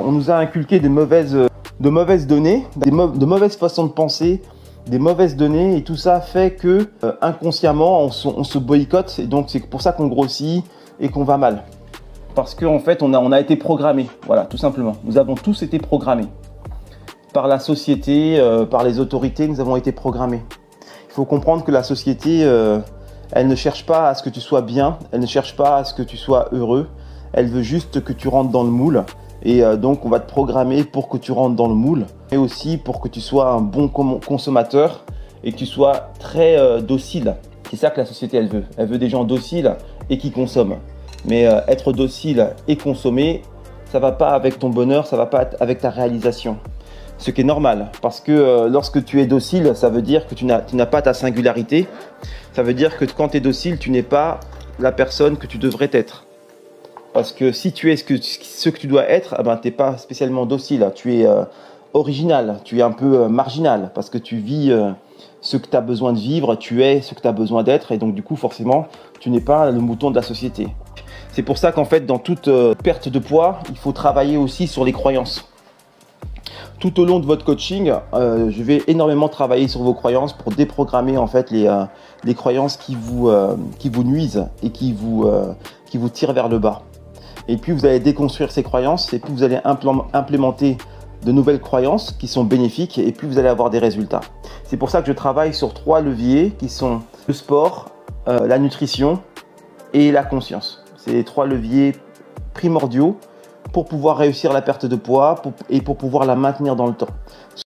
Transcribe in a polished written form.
On nous a inculqué de mauvaises données, de mauvaises façons de penser, des mauvaises données, et tout ça fait que inconsciemment on se boycotte, et donc c'est pour ça qu'on grossit et qu'on va mal. Parce qu'en fait on a été programmé, voilà, tout simplement. Nous avons tous été programmés. Par la société, par les autorités, nous avons été programmés. Il faut comprendre que la société, elle ne cherche pas à ce que tu sois bien, elle ne cherche pas à ce que tu sois heureux, elle veut juste que tu rentres dans le moule. Et donc on va te programmer pour que tu rentres dans le moule, et aussi pour que tu sois un bon consommateur et que tu sois très docile. C'est ça que la société elle veut. Elle veut des gens dociles et qui consomment. Mais être docile et consommer, ça va pas avec ton bonheur, ça va pas avec ta réalisation. Ce qui est normal, parce que lorsque tu es docile, ça veut dire que tu n'as pas ta singularité. Ça veut dire que quand tu es docile, tu n'es pas la personne que tu devrais être. Parce que si tu es ce que tu dois être, eh ben, tu n'es pas spécialement docile. Tu es original, tu es un peu marginal, parce que tu vis ce que tu as besoin de vivre, tu es ce que tu as besoin d'être, et donc du coup, forcément, tu n'es pas le mouton de la société. C'est pour ça qu'en fait, dans toute perte de poids, il faut travailler aussi sur les croyances. Tout au long de votre coaching, je vais énormément travailler sur vos croyances pour déprogrammer en fait les croyances qui vous nuisent et qui vous tirent vers le bas. Et puis vous allez déconstruire ces croyances, et puis vous allez implémenter de nouvelles croyances qui sont bénéfiques, et puis vous allez avoir des résultats. C'est pour ça que je travaille sur 3 leviers qui sont le sport, la nutrition et la conscience. C'est les 3 leviers primordiaux pour pouvoir réussir la perte de poids et pour pouvoir la maintenir dans le temps.